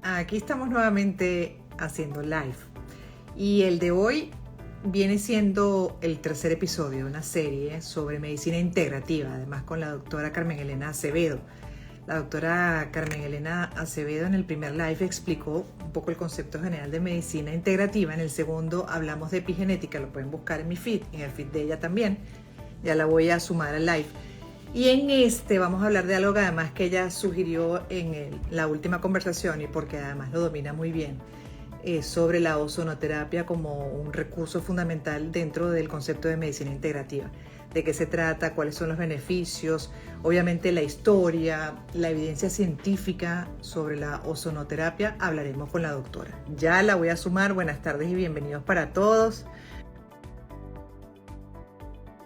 Aquí estamos nuevamente haciendo live y el de hoy viene siendo el tercer episodio de una serie sobre medicina integrativa, además con la doctora Carmen Elena Acevedo. La doctora Carmen Elena Acevedo en el primer live explicó un poco el concepto general de medicina integrativa. En el segundo hablamos de epigenética, lo pueden buscar en mi feed, en el feed de ella también. Ya la voy a sumar al live. Y en este vamos a hablar de algo que además que ella sugirió en la última conversación y porque además lo domina muy bien, sobre la ozonoterapia como un recurso fundamental dentro del concepto de medicina integrativa. De qué se trata, cuáles son los beneficios, obviamente la historia, la evidencia científica sobre la ozonoterapia, hablaremos con la doctora. Ya la voy a sumar. Buenas tardes y bienvenidos para todos.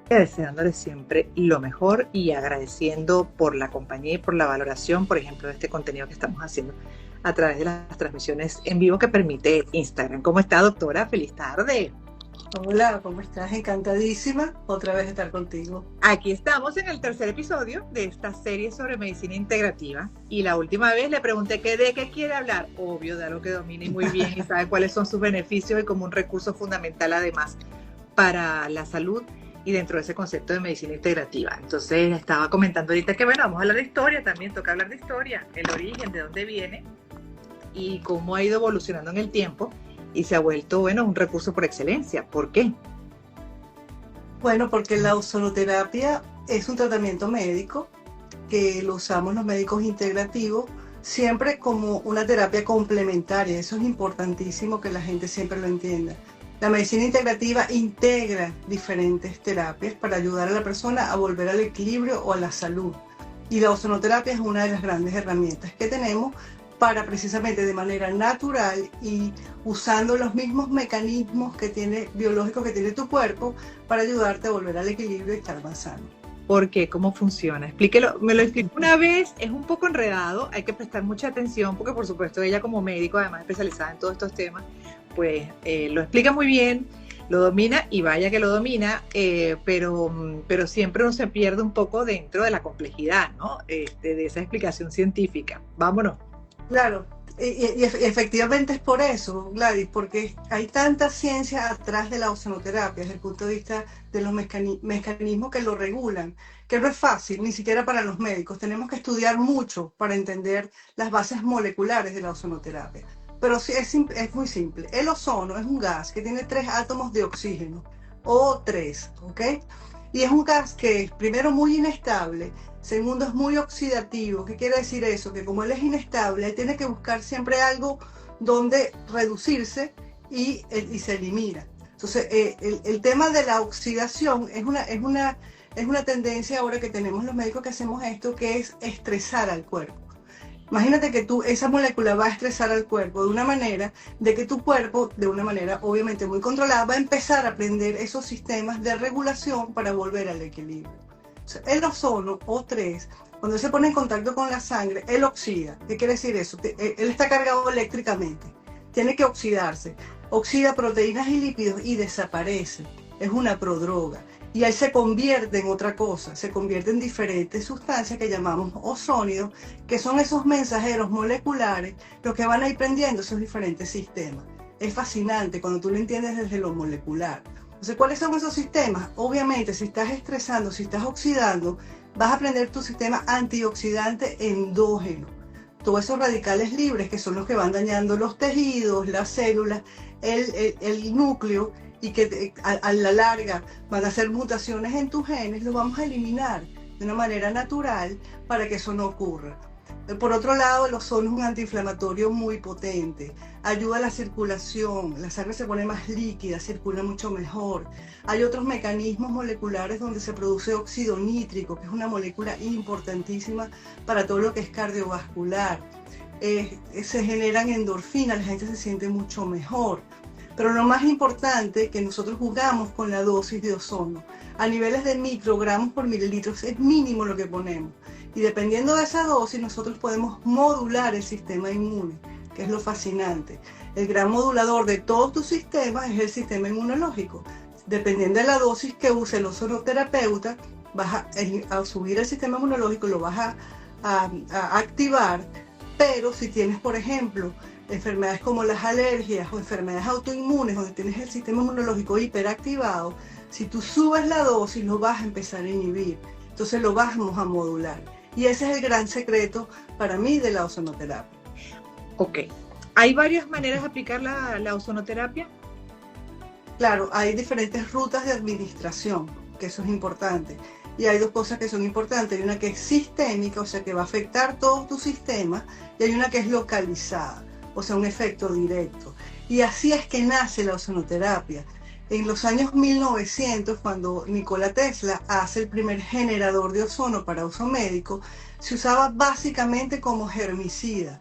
Deseándoles siempre lo mejor y agradeciendo por la compañía y por la valoración, por ejemplo, de este contenido que estamos haciendo a través de las transmisiones en vivo que permite Instagram. ¿Cómo está, doctora? ¡Feliz tarde! Hola, ¿cómo estás? Encantadísima otra vez de estar contigo. Aquí estamos en el tercer episodio de esta serie sobre medicina integrativa y la última vez le pregunté de qué quiere hablar. Obvio, de algo que domine muy bien y sabe cuáles son sus beneficios y como un recurso fundamental además para la salud y dentro de ese concepto de medicina integrativa. Entonces estaba comentando ahorita que bueno, vamos a hablar de historia también, toca hablar de historia, el origen, de dónde viene y cómo ha ido evolucionando en el tiempo y se ha vuelto, bueno, un recurso por excelencia. ¿Por qué? Bueno, porque la ozonoterapia es un tratamiento médico que lo usamos los médicos integrativos siempre como una terapia complementaria. Eso es importantísimo que la gente siempre lo entienda. La medicina integrativa integra diferentes terapias para ayudar a la persona a volver al equilibrio o a la salud. Y la ozonoterapia es una de las grandes herramientas que tenemos para precisamente de manera natural y usando los mismos mecanismos biológicos que tiene tu cuerpo para ayudarte a volver al equilibrio y estar más sano. ¿Por qué? ¿Cómo funciona? Explíquelo. Me lo explicó una vez, es un poco enredado, hay que prestar mucha atención porque por supuesto ella como médico, además especializada en todos estos temas, pues lo explica muy bien, lo domina y vaya que lo domina, pero siempre uno se pierde un poco dentro de la complejidad, ¿no? De esa explicación científica. Vámonos. Claro, y efectivamente es por eso, Gladys, porque hay tanta ciencia atrás de la ozonoterapia desde el punto de vista de los mecanismos que lo regulan, que no es fácil, ni siquiera para los médicos. Tenemos que estudiar mucho para entender las bases moleculares de la ozonoterapia. Pero sí, es muy simple. El ozono es un gas que tiene 3 átomos de oxígeno, O3, ¿ok? Y es un gas que es, primero, muy inestable, segundo, es muy oxidativo. ¿Qué quiere decir eso? Que como él es inestable, él tiene que buscar siempre algo donde reducirse y se elimina. Entonces, el tema de la oxidación es una tendencia ahora que tenemos los médicos que hacemos esto, que es estresar al cuerpo. Imagínate que esa molécula va a estresar al cuerpo de una manera de que tu cuerpo, de una manera obviamente muy controlada, va a empezar a aprender esos sistemas de regulación para volver al equilibrio. O sea, el ozono, O3, cuando se pone en contacto con la sangre, él oxida. ¿Qué quiere decir eso? Él está cargado eléctricamente, tiene que oxidarse. Oxida proteínas y lípidos y desaparece. Es una prodroga. Y él se convierte en otra cosa, se convierte en diferentes sustancias que llamamos ozónidos, que son esos mensajeros moleculares los que van a ir prendiendo esos diferentes sistemas. Es fascinante cuando tú lo entiendes desde lo molecular. Entonces, ¿cuáles son esos sistemas? Obviamente, si estás estresando, si estás oxidando, vas a prender tu sistema antioxidante endógeno. Todos esos radicales libres que son los que van dañando los tejidos, las células, el núcleo, y que a la larga van a hacer mutaciones en tus genes, los vamos a eliminar de una manera natural para que eso no ocurra. Por otro lado, el ozono es un antiinflamatorio muy potente, ayuda a la circulación, la sangre se pone más líquida, circula mucho mejor. Hay otros mecanismos moleculares donde se produce óxido nítrico, que es una molécula importantísima para todo lo que es cardiovascular. Se generan endorfinas, la gente se siente mucho mejor. Pero lo más importante, que nosotros jugamos con la dosis de ozono. A niveles de microgramos por mililitros es mínimo lo que ponemos. Y dependiendo de esa dosis, nosotros podemos modular el sistema inmune, que es lo fascinante. El gran modulador de todos tus sistemas es el sistema inmunológico. Dependiendo de la dosis que use el ozonoterapeuta, vas a subir el sistema inmunológico, lo vas a activar Pero si tienes, por ejemplo, enfermedades como las alergias o enfermedades autoinmunes, donde tienes el sistema inmunológico hiperactivado, si tú subes la dosis, lo vas a empezar a inhibir. Entonces lo vamos a modular. Y ese es el gran secreto para mí de la ozonoterapia. Ok. ¿Hay varias maneras de aplicar la ozonoterapia? Claro, hay diferentes rutas de administración, que eso es importante. Y hay dos cosas que son importantes. Hay una que es sistémica, o sea, que va a afectar todo tu sistema, y hay una que es localizada, o sea, un efecto directo. Y así es que nace la ozonoterapia. En los años 1900, cuando Nikola Tesla hace el primer generador de ozono para uso médico, se usaba básicamente como germicida.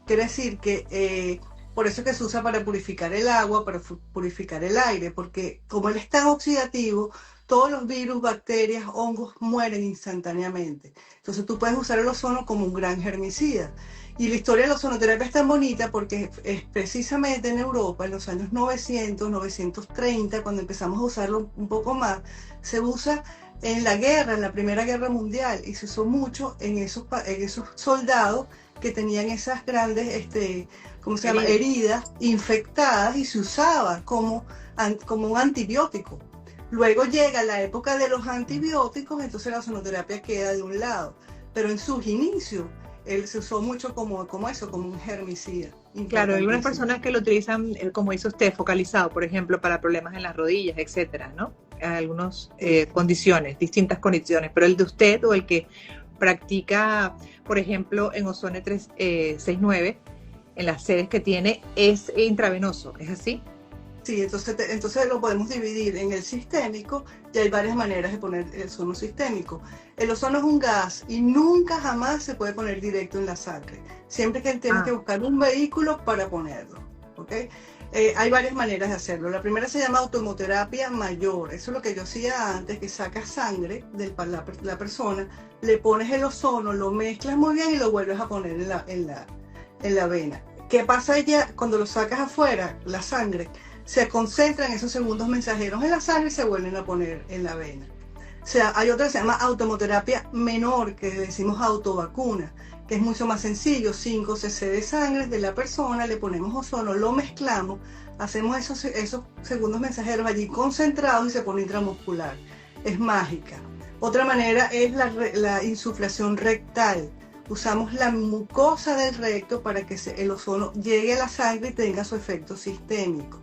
Quiere decir que por eso es que se usa para purificar el agua, para purificar el aire, porque como él es tan oxidativo, todos los virus, bacterias, hongos mueren instantáneamente. Entonces tú puedes usar el ozono como un gran germicida. Y la historia de la ozonoterapia es tan bonita porque es precisamente en Europa, en los años 900, 930, cuando empezamos a usarlo un poco más, se usa en la guerra, en la Primera Guerra Mundial, y se usó mucho en esos soldados que tenían esas grandes, ¿cómo se llama? Heridas infectadas, y se usaba como un antibiótico. Luego llega la época de los antibióticos, entonces la ozonoterapia queda de un lado, pero en sus inicios él se usó mucho como un germicida. Claro, hay algunas personas que lo utilizan, como dice usted, focalizado, por ejemplo, para problemas en las rodillas, etcétera, ¿no? Algunas condiciones, distintas condiciones, pero el de usted o el que practica, por ejemplo, en Ozone 369, en las sedes que tiene, es intravenoso, ¿es así? Sí, entonces lo podemos dividir en el sistémico, y hay varias maneras de poner el ozono sistémico. El ozono es un gas y nunca jamás se puede poner directo en la sangre. Siempre que tienes que buscar un vehículo para ponerlo, ¿ok? Hay varias maneras de hacerlo. La primera se llama automoterapia mayor. Eso es lo que yo hacía antes, que sacas sangre de la persona, le pones el ozono, lo mezclas muy bien y lo vuelves a poner en la vena. ¿Qué pasa ya cuando lo sacas afuera, la sangre? Se concentran esos segundos mensajeros en la sangre y se vuelven a poner en la vena. O sea, hay otra que se llama automoterapia menor, que decimos autovacuna, que es mucho más sencillo. 5 cc de sangre de la persona, le ponemos ozono, lo mezclamos, hacemos esos segundos mensajeros allí concentrados y se pone intramuscular. Es mágica. Otra manera es la insuflación rectal. Usamos la mucosa del recto para que el ozono llegue a la sangre y tenga su efecto sistémico.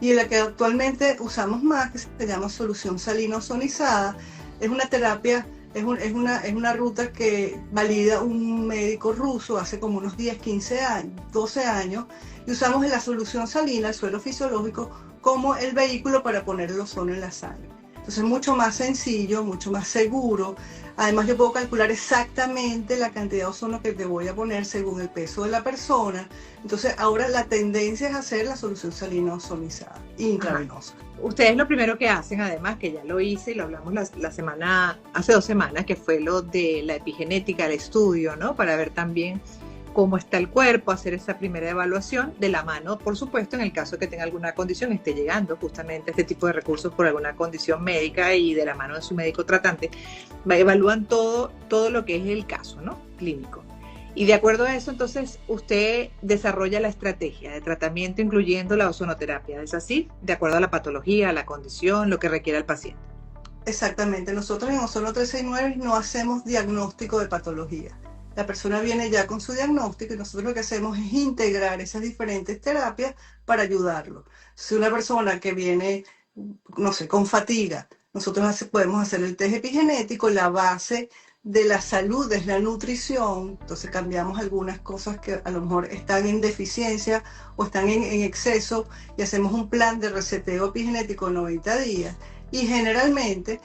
Y la que actualmente usamos más, que se llama solución salina ozonizada, es una terapia, es una ruta que valida un médico ruso hace como unos 10, 15 años, 12 años, y usamos la solución salina, el suelo fisiológico, como el vehículo para poner el ozono en la sangre. Entonces es mucho más sencillo, mucho más seguro. Además yo puedo calcular exactamente la cantidad de ozono que te voy a poner según el peso de la persona. Entonces ahora la tendencia es hacer la solución salina ozonizada, intravenosa. Ustedes lo primero que hacen, además, que ya lo hice y lo hablamos hace 2 semanas, que fue lo de la epigenética, el estudio, ¿no? Para ver también cómo está el cuerpo, hacer esa primera evaluación de la mano, por supuesto, en el caso que tenga alguna condición, esté llegando justamente a este tipo de recursos por alguna condición médica y de la mano de su médico tratante, evalúan todo lo que es el caso, ¿no? Clínico. Y de acuerdo a eso, entonces, usted desarrolla la estrategia de tratamiento incluyendo la ozonoterapia. ¿Es así? De acuerdo a la patología, a la condición, lo que requiera el paciente. Exactamente. Nosotros en Ozono 369 no hacemos diagnóstico de patología. La persona viene ya con su diagnóstico y nosotros lo que hacemos es integrar esas diferentes terapias para ayudarlo. Si una persona que viene, no sé, con fatiga, nosotros podemos hacer el test epigenético, la base de la salud es la nutrición, entonces cambiamos algunas cosas que a lo mejor están en deficiencia o están en exceso y hacemos un plan de reseteo epigenético en 90 días y generalmente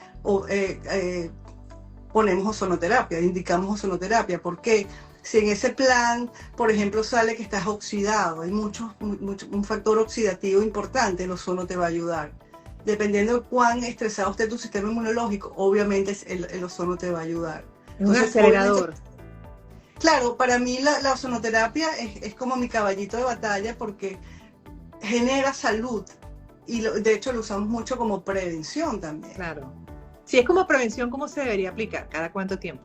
ponemos ozonoterapia, indicamos ozonoterapia. ¿Por qué? Si en ese plan, por ejemplo, sale que estás oxidado, hay un factor oxidativo importante, el ozono te va a ayudar. Dependiendo de cuán estresado esté tu sistema inmunológico, obviamente el ozono te va a ayudar. Un acelerador. Claro, para mí la ozonoterapia es como mi caballito de batalla porque genera salud y de hecho lo usamos mucho como prevención también. Claro. Si es como prevención, ¿cómo se debería aplicar? ¿Cada cuánto tiempo?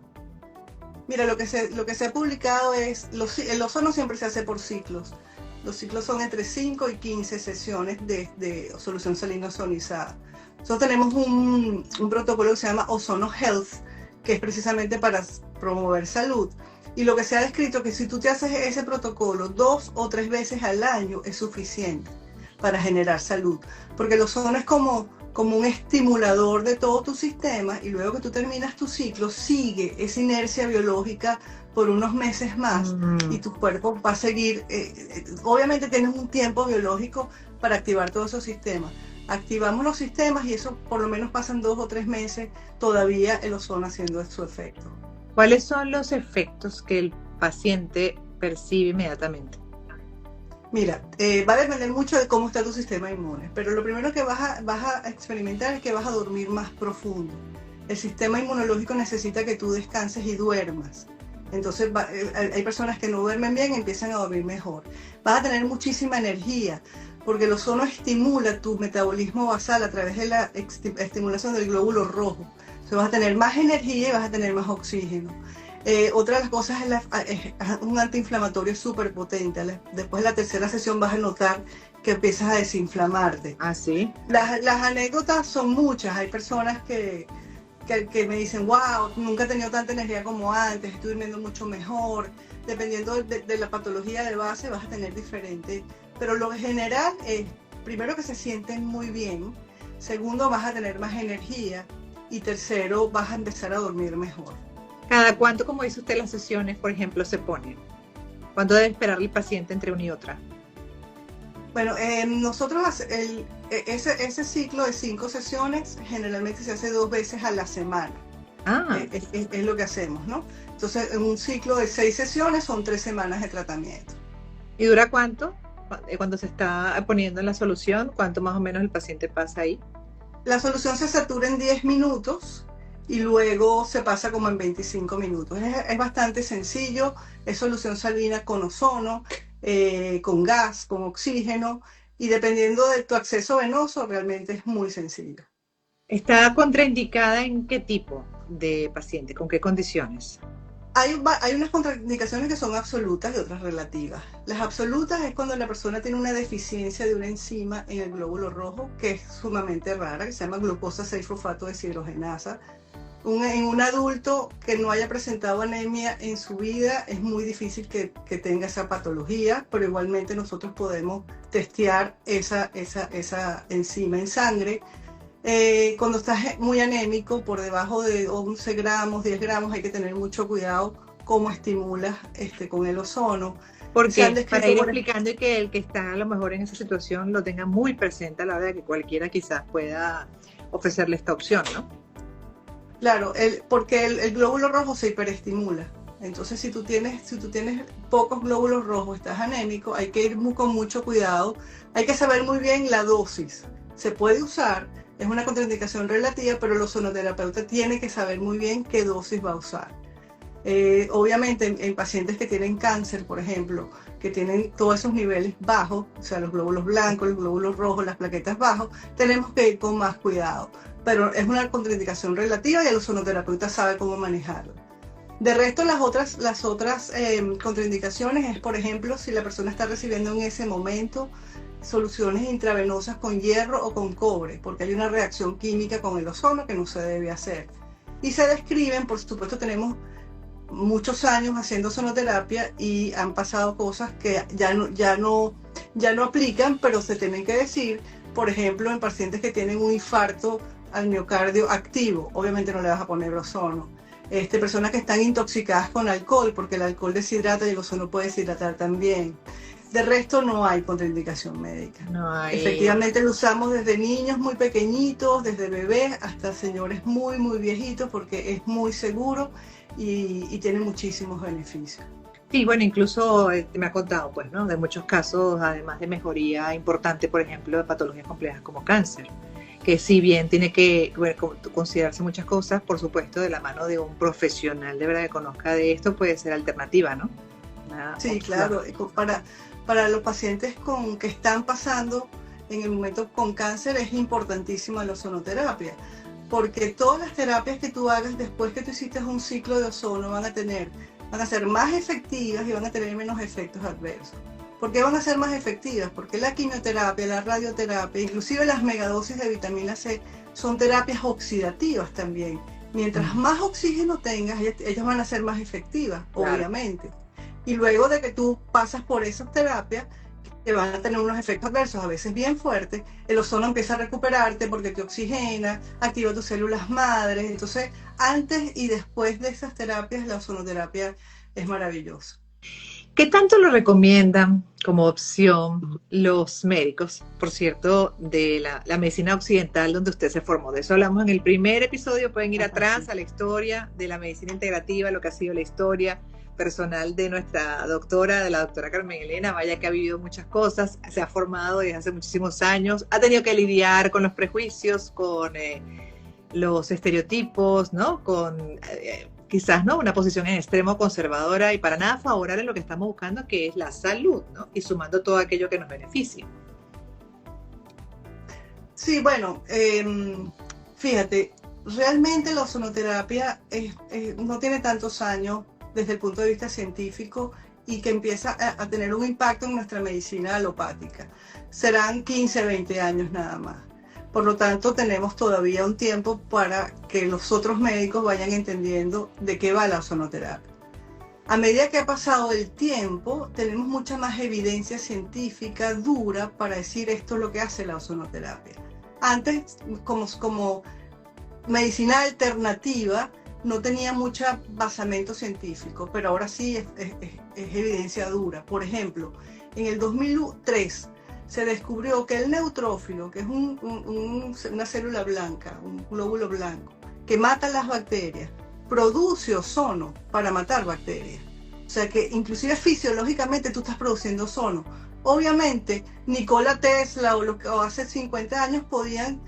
Mira, lo que se ha publicado es, el ozono siempre se hace por ciclos. Los ciclos son entre 5 y 15 sesiones de solución salina ozonizada. Nosotros tenemos un protocolo que se llama Ozono Health, que es precisamente para promover salud. Y lo que se ha descrito es que si tú te haces ese protocolo 2 o 3 veces al año es suficiente para generar salud. Porque el ozono es como un estimulador de todo tu sistema, y luego que tú terminas tu ciclo, sigue esa inercia biológica por unos meses más y tu cuerpo va a seguir, obviamente tienes un tiempo biológico para activar todos esos sistemas. Activamos los sistemas y eso por lo menos pasan 2 o 3 meses todavía el ozono haciendo su efecto. ¿Cuáles son los efectos que el paciente percibe inmediatamente? Mira, va a depender mucho de cómo está tu sistema inmune, pero lo primero que vas a experimentar es que vas a dormir más profundo. El sistema inmunológico necesita que tú descanses y duermas. Entonces hay personas que no duermen bien y empiezan a dormir mejor. Vas a tener muchísima energía, porque el ozono estimula tu metabolismo basal a través de la estimulación del glóbulo rojo. Entonces vas a tener más energía y vas a tener más oxígeno. Otra de las cosas es un antiinflamatorio súper potente. Después de la tercera sesión vas a notar que empiezas a desinflamarte. ¿Ah, sí? Las anécdotas son muchas. Hay personas que me dicen, wow, nunca he tenido tanta energía como antes, estoy durmiendo mucho mejor. Dependiendo de la patología de base vas a tener diferente. Pero lo general es, primero, que se sienten muy bien. Segundo, vas a tener más energía. Y tercero, vas a empezar a dormir mejor. ¿Cada cuánto, como dice usted, las sesiones, por ejemplo, se ponen? ¿Cuánto debe esperar el paciente entre una y otra? Bueno, nosotros ese ciclo de 5 sesiones generalmente se hace 2 veces a la semana. Es lo que hacemos, ¿no? Entonces, en un ciclo de 6 sesiones son 3 semanas de tratamiento. ¿Y dura cuánto? Cuando se está poniendo en la solución, ¿cuánto más o menos el paciente pasa ahí? La solución se satura en 10 minutos. Y luego se pasa como en 25 minutos. Es bastante sencillo, es solución salina con ozono, con gas, con oxígeno, y dependiendo de tu acceso venoso, realmente es muy sencillo. ¿Está contraindicada en qué tipo de paciente? ¿Con qué condiciones? Hay unas contraindicaciones que son absolutas y otras relativas. Las absolutas es cuando la persona tiene una deficiencia de una enzima en el glóbulo rojo, que es sumamente rara, que se llama glucosa 6-fosfato deshidrogenasa. En un adulto que no haya presentado anemia en su vida es muy difícil que tenga esa patología, pero igualmente nosotros podemos testear esa enzima en sangre. Cuando estás muy anémico, por debajo de 11 gramos, 10 gramos, hay que tener mucho cuidado cómo estimulas con el ozono. Porque para ir explicando y que el que está a lo mejor en esa situación lo tenga muy presente a la hora de que cualquiera quizás pueda ofrecerle esta opción, ¿no? Claro, porque el glóbulo rojo se hiperestimula. Entonces, si tú tienes pocos glóbulos rojos, estás anémico, hay que ir con mucho cuidado. Hay que saber muy bien la dosis. Se puede usar, es una contraindicación relativa, pero el ozonoterapeuta tiene que saber muy bien qué dosis va a usar. Obviamente, en pacientes que tienen cáncer, por ejemplo, que tienen todos esos niveles bajos, o sea, los glóbulos blancos, los glóbulos rojos, las plaquetas bajos, tenemos que ir con más cuidado. Pero es una contraindicación relativa y el ozonoterapeuta sabe cómo manejarlo. De resto, las otras contraindicaciones es, por ejemplo, si la persona está recibiendo en ese momento soluciones intravenosas con hierro o con cobre, porque hay una reacción química con el ozono que no se debe hacer. Y se describen, por supuesto, tenemos muchos años haciendo ozonoterapia y han pasado cosas que ya no aplican, pero se tienen que decir. Por ejemplo, en pacientes que tienen un infarto al miocardio activo, obviamente no le vas a poner ozono. Personas que están intoxicadas con alcohol, porque el alcohol deshidrata y el ozono puede deshidratar también. De resto no hay contraindicación médica. No hay. Efectivamente lo usamos desde niños muy pequeñitos, desde bebés hasta señores muy, muy viejitos, porque es muy seguro y tiene muchísimos beneficios. Sí, bueno, incluso me ha contado, pues, ¿no? De muchos casos, además de mejoría importante, por ejemplo, de patologías complejas como cáncer, que si bien tiene que considerarse muchas cosas, por supuesto, de la mano de un profesional de verdad que conozca de esto, puede ser alternativa, ¿no? Sí, claro. Para los pacientes que están pasando en el momento con cáncer es importantísima la ozonoterapia, porque todas las terapias que tú hagas después que tú hiciste un ciclo de ozono van a ser más efectivas y van a tener menos efectos adversos. ¿Por qué van a ser más efectivas? Porque la quimioterapia, la radioterapia, inclusive las megadosis de vitamina C, son terapias oxidativas también. Mientras más oxígeno tengas, ellas van a ser más efectivas, claro, obviamente. Y luego de que tú pasas por esas terapias, que van a tener unos efectos adversos, a veces bien fuertes, el ozono empieza a recuperarte porque te oxigena, activa tus células madres. Entonces, antes y después de esas terapias, la ozonoterapia es maravillosa. ¿Qué tanto lo recomiendan como opción los médicos, por cierto, de la medicina occidental donde usted se formó? De eso hablamos en el primer episodio, pueden ir atrás a la historia de la medicina integrativa, lo que ha sido la historia personal de nuestra doctora, de la doctora Carmen Elena. Vaya que ha vivido muchas cosas, se ha formado desde hace muchísimos años, ha tenido que lidiar con los prejuicios, con los estereotipos, ¿no? Con quizás, ¿no?, una posición en extremo conservadora y para nada favorable a lo que estamos buscando, que es la salud, ¿no? Y sumando todo aquello que nos beneficie. Sí, bueno, fíjate, realmente la ozonoterapia no tiene tantos años desde el punto de vista científico y que empieza a tener un impacto en nuestra medicina alopática. Serán 15, 20 años nada más. Por lo tanto, tenemos todavía un tiempo para que los otros médicos vayan entendiendo de qué va la ozonoterapia. A medida que ha pasado el tiempo, tenemos mucha más evidencia científica dura para decir esto es lo que hace la ozonoterapia. Antes, como medicina alternativa, no tenía mucho basamento científico, pero ahora sí es evidencia dura. Por ejemplo, en el 2003 se descubrió que el neutrófilo, que es una célula blanca, un glóbulo blanco, que mata las bacterias, produce ozono para matar bacterias. O sea que inclusive fisiológicamente tú estás produciendo ozono. Obviamente, Nikola Tesla o hace 50 años podían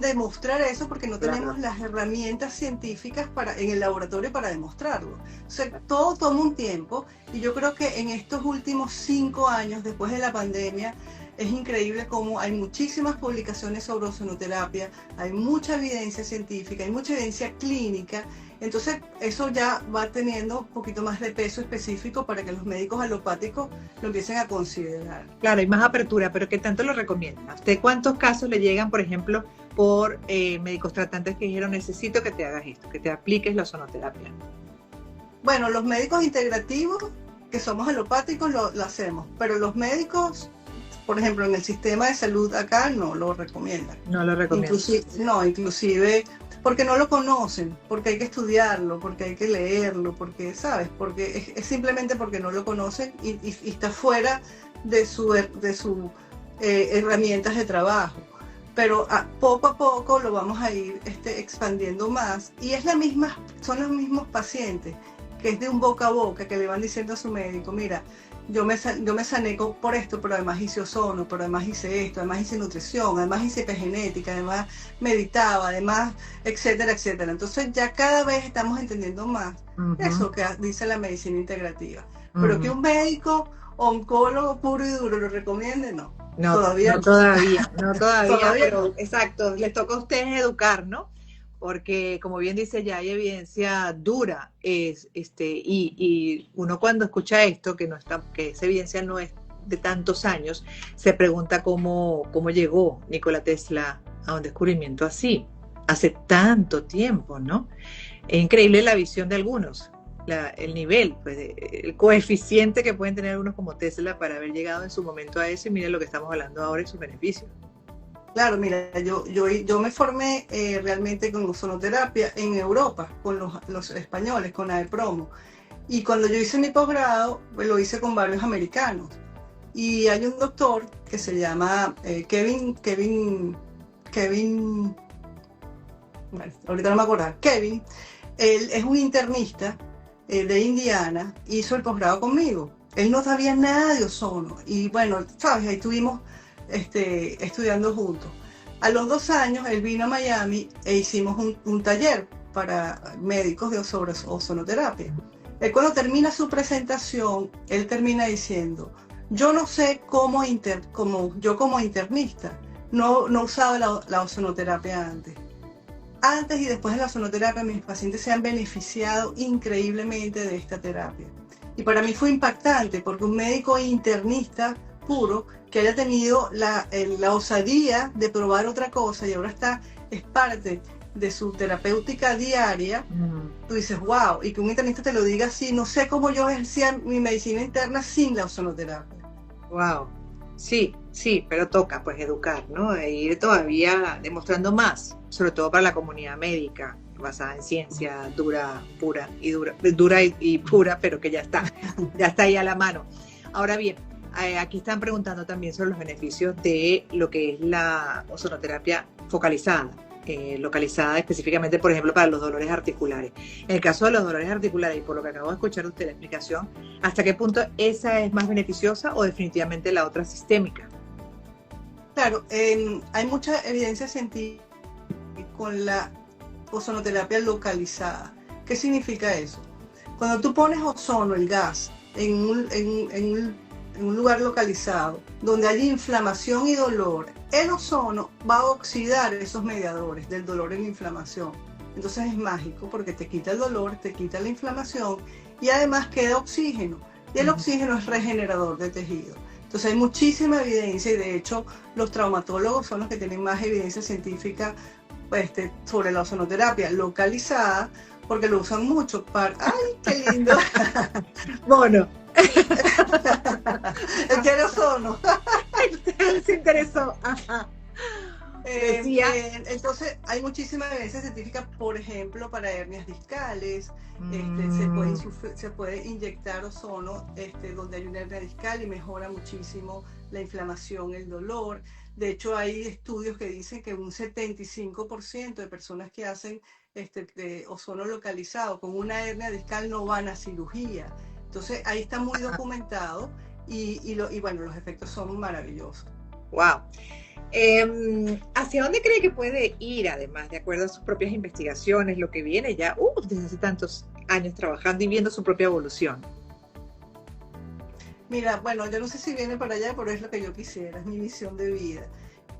demostrar eso porque no tenemos las herramientas científicas en el laboratorio para demostrarlo. O sea, todo toma un tiempo y yo creo que en estos últimos 5 años, después de la pandemia, es increíble cómo hay muchísimas publicaciones sobre ozonoterapia, hay mucha evidencia científica, hay mucha evidencia clínica. Entonces, eso ya va teniendo un poquito más de peso específico para que los médicos alopáticos lo empiecen a considerar. Claro, hay más apertura, pero ¿qué tanto lo recomiendan? ¿A usted cuántos casos le llegan, por ejemplo, por médicos tratantes que dijeron necesito que te hagas esto, que te apliques la ozonoterapia? Bueno, los médicos integrativos, que somos alopáticos, lo hacemos, pero los médicos, por ejemplo, en el sistema de salud acá no lo recomiendan. No lo recomiendan. Inclusive porque no lo conocen, porque hay que estudiarlo, porque hay que leerlo, porque, ¿sabes? Porque es simplemente porque no lo conocen y está fuera de sus herramientas de trabajo. Pero poco a poco lo vamos a ir expandiendo más y son los mismos pacientes, que es de un boca a boca, que le van diciendo a su médico, mira, yo me sané por esto, pero además hice ozono, pero además hice esto, además hice nutrición, además hice epigenética, además meditaba, además, etcétera, etcétera. Entonces ya cada vez estamos entendiendo más eso que dice la medicina integrativa. Pero que un médico oncólogo puro y duro lo recomiende, no. No todavía, pero exacto, les toca a ustedes educar, ¿no? Porque como bien dice, ya hay evidencia dura, y uno cuando escucha esto, que esa evidencia no es de tantos años, se pregunta cómo llegó Nikola Tesla a un descubrimiento así, hace tanto tiempo, ¿no? Es increíble la visión de algunos, el nivel, pues, el coeficiente que pueden tener algunos como Tesla para haber llegado en su momento a eso, y miren lo que estamos hablando ahora y sus beneficios. Claro, mira, yo me formé realmente con ozonoterapia en Europa, con los españoles, con AEPROMO. Y cuando yo hice mi posgrado, pues lo hice con varios americanos. Y hay un doctor que se llama Kevin, bueno, ahorita no me acuerdo, Kevin. Él es un internista de Indiana, hizo el posgrado conmigo. Él no sabía nada de ozono. Y bueno, sabes, ahí estuvimos estudiando juntos. A los 2 años él vino a Miami e hicimos un taller para médicos sobre ozonoterapia. Él, cuando termina su presentación, él termina diciendo, yo no sé yo como internista no usaba la ozonoterapia antes. antes y después de la ozonoterapia, mis pacientes se han beneficiado increíblemente de esta terapia. Y para mí fue impactante porque un médico internista puro que haya tenido la osadía de probar otra cosa y ahora es parte de su terapéutica diaria, tú dices, wow, y que un internista te lo diga así, no sé cómo yo ejercía mi medicina interna sin la ozonoterapia. Wow, sí, pero toca pues educar, ¿no? E ir todavía demostrando más, sobre todo para la comunidad médica, basada en ciencia dura y pura, pero que ya está ahí a la mano. Ahora bien, aquí están preguntando también sobre los beneficios de lo que es la ozonoterapia focalizada. Localizada específicamente, por ejemplo, para los dolores articulares. En el caso de los dolores articulares, y por lo que acabo de escuchar de usted la explicación, ¿hasta qué punto esa es más beneficiosa o definitivamente la otra sistémica? Claro, hay mucha evidencia científica con la ozonoterapia localizada. ¿Qué significa eso? Cuando tú pones ozono, el gas, en un lugar localizado, donde hay inflamación y dolor, el ozono va a oxidar esos mediadores del dolor y la inflamación. Entonces es mágico porque te quita el dolor, te quita la inflamación y además queda oxígeno. Y el oxígeno es regenerador de tejido. Entonces hay muchísima evidencia y de hecho los traumatólogos son los que tienen más evidencia científica sobre la ozonoterapia localizada porque lo usan mucho para... ¡Ay, qué lindo! Bueno. El que era ozono. Se interesó. Ajá. Entonces hay muchísima evidencia científica, por ejemplo, para hernias discales. Se puede inyectar ozono donde hay una hernia discal y mejora muchísimo la inflamación, el dolor. De hecho, hay estudios que dicen que un 75% de personas que hacen ozono localizado con una hernia discal no van a cirugía. Entonces ahí está muy documentado y bueno, los efectos son maravillosos. Wow. ¿Hacia dónde cree que puede ir, además, de acuerdo a sus propias investigaciones, lo que viene ya desde hace tantos años trabajando y viendo su propia evolución? Mira, bueno, yo no sé si viene para allá, pero es lo que yo quisiera, es mi misión de vida.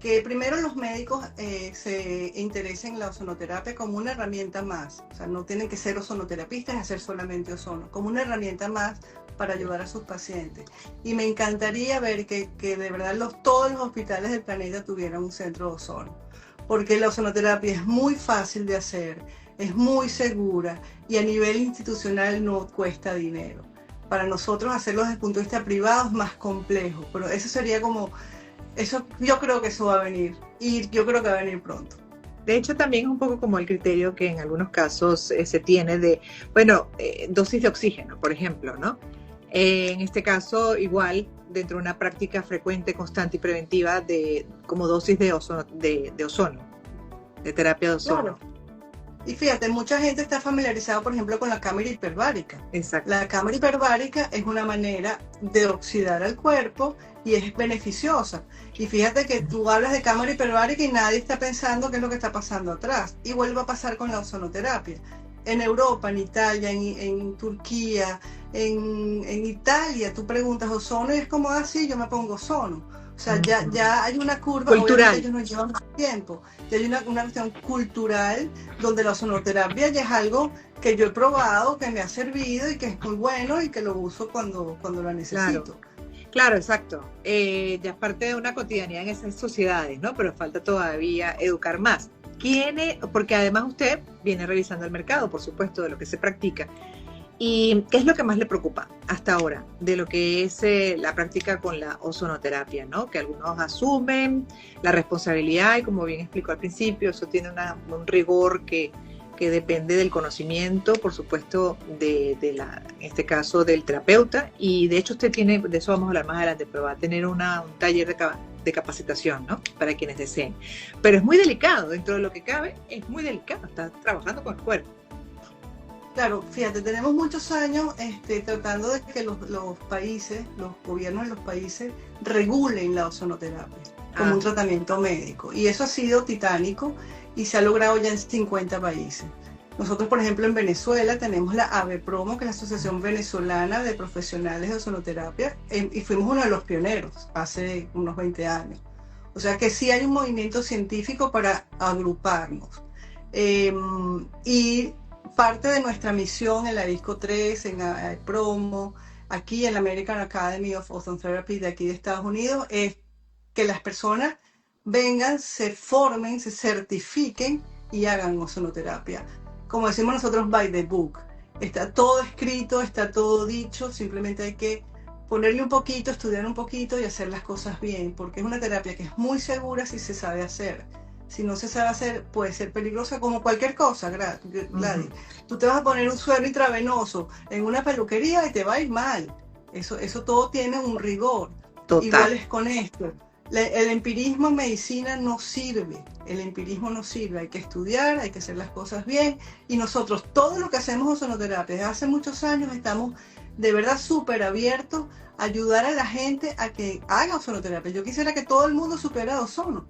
Que primero los médicos se interesen en la ozonoterapia como una herramienta más. O sea, no tienen que ser ozonoterapistas y hacer solamente ozono, como una herramienta más para ayudar a sus pacientes. Y me encantaría ver que de verdad todos los hospitales del planeta tuvieran un centro de ozono. Porque la ozonoterapia es muy fácil de hacer, es muy segura y a nivel institucional no cuesta dinero. Para nosotros hacerlo desde el punto de vista privado es más complejo, pero eso sería como... Eso, yo creo que eso va a venir y yo creo que va a venir pronto. De hecho, también es un poco como el criterio que en algunos casos se tiene de, dosis de oxígeno, por ejemplo, ¿no? En este caso, igual, dentro de una práctica frecuente, constante y preventiva de como dosis de ozono, de terapia de ozono. Claro. Y fíjate, mucha gente está familiarizada, por ejemplo, con la cámara hiperbárica. Exacto. La cámara hiperbárica es una manera de oxidar al cuerpo y es beneficiosa. Y fíjate que tú hablas de cámara hiperbárica y nadie está pensando qué es lo que está pasando atrás. Y vuelve a pasar con la ozonoterapia. En Europa, en Italia, en Turquía, en Italia, tú preguntas ozono y es como así, yo me pongo ozono. O sea, ya hay una curva cultural. Ellos no llevan más tiempo. Ya hay una cuestión cultural donde la ozonoterapia ya es algo que yo he probado, que me ha servido y que es muy bueno y que lo uso cuando lo necesito. Claro, exacto. Ya es parte de una cotidianidad en esas sociedades, ¿no? Pero falta todavía educar más. Porque además usted viene revisando el mercado, por supuesto, de lo que se practica. ¿Y qué es lo que más le preocupa hasta ahora de lo que es la práctica con la ozonoterapia, ¿no? Que algunos asumen la responsabilidad y como bien explicó al principio, eso tiene un rigor que depende del conocimiento, por supuesto, en este caso del terapeuta. Y de hecho usted tiene, de eso vamos a hablar más adelante, pero va a tener un taller de capacitación, ¿no? Para quienes deseen. Pero es muy delicado, dentro de lo que cabe, es muy delicado, está trabajando con el cuerpo. Claro, fíjate, tenemos muchos años tratando de que los países, los gobiernos de los países regulen la ozonoterapia como un tratamiento médico. Y eso ha sido titánico y se ha logrado ya en 50 países. Nosotros, por ejemplo, en Venezuela tenemos la AVEPROMO, que es la Asociación Venezolana de Profesionales de Ozonoterapia, y fuimos uno de los pioneros hace unos 20 años. O sea que sí hay un movimiento científico para agruparnos. Y parte de nuestra misión en la Disco 3, en Promo, aquí en la American Academy of Ozone Therapy de aquí de Estados Unidos, es que las personas vengan, se formen, se certifiquen y hagan ozonoterapia. Como decimos nosotros, by the book. Está todo escrito, está todo dicho, simplemente hay que ponerle un poquito, estudiar un poquito y hacer las cosas bien, porque es una terapia que es muy segura si se sabe hacer. Si no se sabe hacer, puede ser peligrosa como cualquier cosa, Gladys. Tú te vas a poner un suero intravenoso en una peluquería y te va a ir mal. Eso todo tiene un rigor. Total. Igual es con esto. El empirismo en medicina no sirve. El empirismo no sirve. Hay que estudiar, hay que hacer las cosas bien. Y nosotros, todo lo que hacemos ozonoterapia, desde hace muchos años estamos de verdad súper abiertos a ayudar a la gente a que haga ozonoterapia. Yo quisiera que todo el mundo supiera ozono,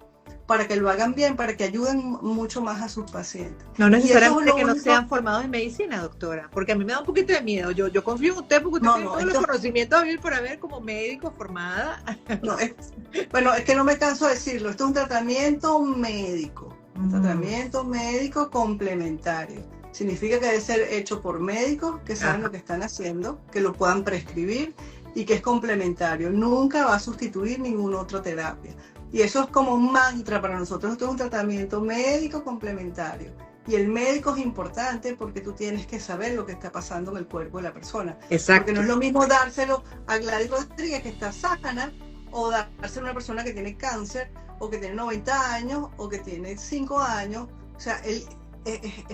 para que lo hagan bien, para que ayuden mucho más a sus pacientes. No necesariamente que no sean formados en medicina, doctora, porque a mí me da un poquito de miedo. Yo confío en usted porque usted tiene todos los conocimientos a vivir por haber como médico formada. No, bueno, es que no me canso de decirlo, esto es un tratamiento médico, tratamiento médico complementario. Significa que debe ser hecho por médicos que saben lo que están haciendo, que lo puedan prescribir y que es complementario. Nunca va a sustituir ninguna otra terapia. Y eso es como un mantra para nosotros. Esto es un tratamiento médico complementario. Y el médico es importante porque tú tienes que saber lo que está pasando en el cuerpo de la persona. Exacto. Porque no es lo mismo dárselo a Gladys Rodríguez, que está sana, o dárselo a una persona que tiene cáncer, o que tiene 90 años, o que tiene 5 años. O sea, es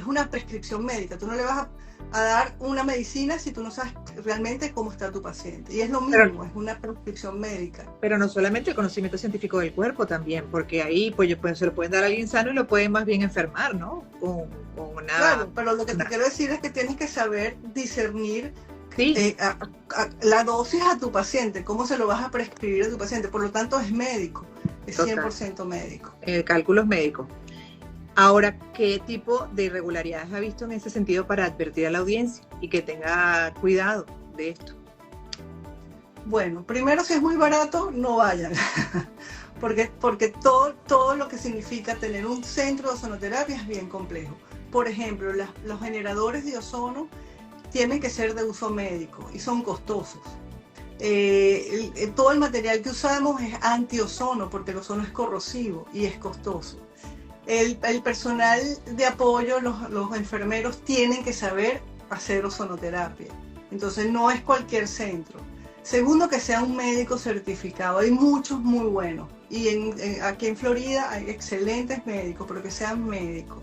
una prescripción médica. Tú no le vas a dar una medicina si tú no sabes realmente cómo está tu paciente. Y es lo mismo, es una prescripción médica. Pero no solamente el conocimiento científico del cuerpo también, porque ahí pues se lo pueden dar a alguien sano y lo pueden más bien enfermar, ¿no? Con una... Claro, pero lo que te quiero decir es que tienes que saber discernir sí. La dosis a tu paciente, cómo se lo vas a prescribir a tu paciente. Por lo tanto, es médico, es 100% médico. El cálculo es médico. Ahora, ¿qué tipo de irregularidades ha visto en ese sentido para advertir a la audiencia y que tenga cuidado de esto? Bueno, primero, si es muy barato, no vayan, porque todo lo que significa tener un centro de ozonoterapia es bien complejo. Por ejemplo, los generadores de ozono tienen que ser de uso médico y son costosos. Todo el material que usamos es antiozono porque el ozono es corrosivo y es costoso. El personal de apoyo, los enfermeros tienen que saber hacer ozonoterapia. Entonces no es cualquier centro. Segundo, que sea un médico certificado. Hay muchos muy buenos. Y aquí en Florida hay excelentes médicos, pero que sean médicos.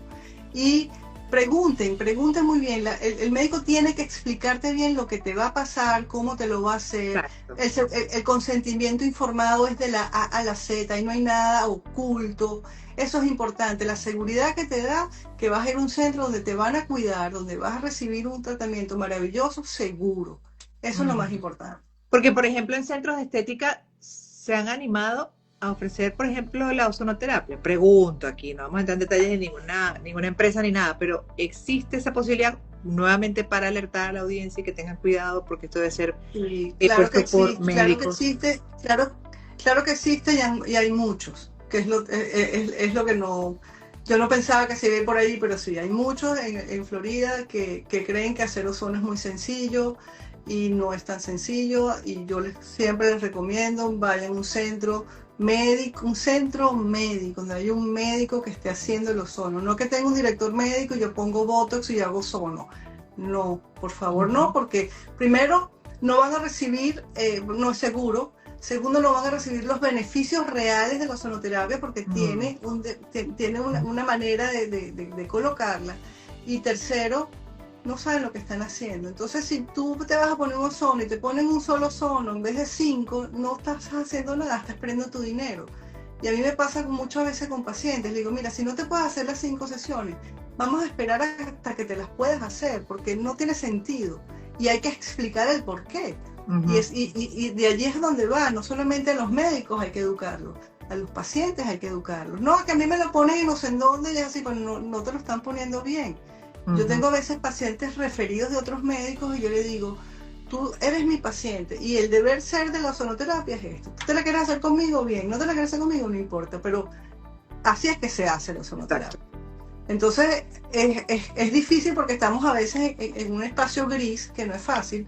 Y pregunten muy bien. El médico tiene que explicarte bien lo que te va a pasar, cómo te lo va a hacer. El consentimiento informado es de la A a la Z y no hay nada oculto. Eso es importante, la seguridad que te da que vas a ir a un centro donde te van a cuidar, donde vas a recibir un tratamiento maravilloso, seguro. Eso es lo más importante. Porque, por ejemplo, en centros de estética se han animado a ofrecer, por ejemplo, la ozonoterapia. Pregunto aquí, no vamos a entrar en detalles de ninguna empresa ni nada, pero ¿existe esa posibilidad nuevamente para alertar a la audiencia y que tengan cuidado porque esto debe ser claro que por sí, médicos? Claro que existe y hay muchos, que es lo que no... Yo no pensaba que se iba por ahí, pero sí, hay muchos en Florida que creen que hacer ozono es muy sencillo y no es tan sencillo, y yo siempre les recomiendo, vayan a un centro médico, donde hay un médico que esté haciendo el ozono, no que tenga un director médico y yo pongo botox y hago ozono. No, por favor, no, porque primero no van a recibir, no es seguro. Segundo, no van a recibir los beneficios reales de la ozonoterapia porque tiene una manera de colocarla. Y tercero, no saben lo que están haciendo. Entonces, si tú te vas a poner un ozono y te ponen un solo ozono en vez de 5, no estás haciendo nada, estás perdiendo tu dinero. Y a mí me pasa muchas veces con pacientes. Le digo, mira, si no te puedes hacer las 5 sesiones, vamos a esperar hasta que te las puedas hacer porque no tiene sentido. Y hay que explicar el por qué. Y de allí es donde va, no solamente a los médicos hay que educarlos, a los pacientes hay que educarlos. No, que a mí me lo ponen y no sé en dónde, y así, pues no te lo están poniendo bien. Yo tengo a veces pacientes referidos de otros médicos y yo le digo, tú eres mi paciente y el deber ser de la ozonoterapia es esto. ¿Tú te la quieres hacer conmigo? Bien. ¿No te la quieres hacer conmigo? No importa, pero así es que se hace la ozonoterapia. Entonces es difícil porque estamos a veces en un espacio gris que no es fácil,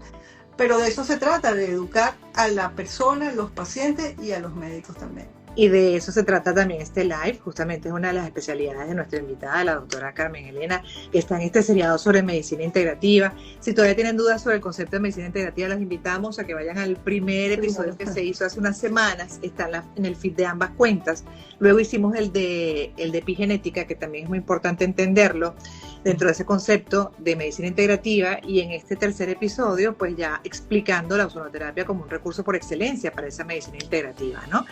pero de eso se trata, de educar a la persona, a los pacientes y a los médicos también. Y de eso se trata también este live, justamente es una de las especialidades de nuestra invitada, la doctora Carmen Elena, que está en este seriado sobre medicina integrativa. Si todavía tienen dudas sobre el concepto de medicina integrativa, los invitamos a que vayan al primer episodio que se hizo hace unas semanas, está en el feed de ambas cuentas. Luego hicimos el de epigenética, que también es muy importante entenderlo dentro de ese concepto de medicina integrativa, y en este tercer episodio, pues ya explicando la ozonoterapia como un recurso por excelencia para esa medicina integrativa, ¿no?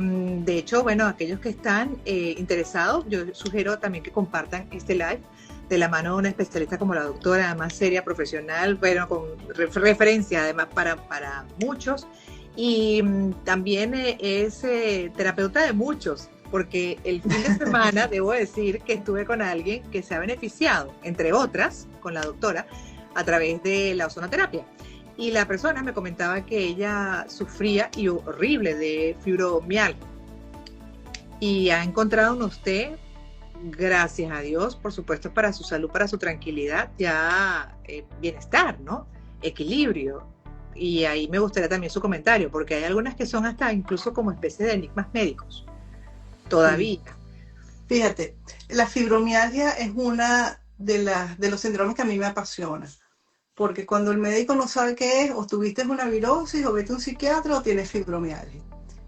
De hecho, bueno, aquellos que están interesados, yo sugiero también que compartan este live de la mano de una especialista como la doctora, además seria, profesional, bueno, con referencia además para muchos, y también es terapeuta de muchos, porque el fin de semana debo decir que estuve con alguien que se ha beneficiado, entre otras, con la doctora, a través de la ozonoterapia. Y la persona me comentaba que ella sufría, y horrible, de fibromialgia. Y ha encontrado en usted, gracias a Dios, por supuesto, para su salud, para su tranquilidad, ya bienestar, ¿no? Equilibrio. Y ahí me gustaría también su comentario, porque hay algunas que son hasta incluso como especie de enigmas médicos. Todavía. Fíjate, la fibromialgia es una de los síndromes que a mí me apasiona. Porque cuando el médico no sabe qué es, o tuviste una virosis, o vete a un psiquiatra, o tienes fibromialgia.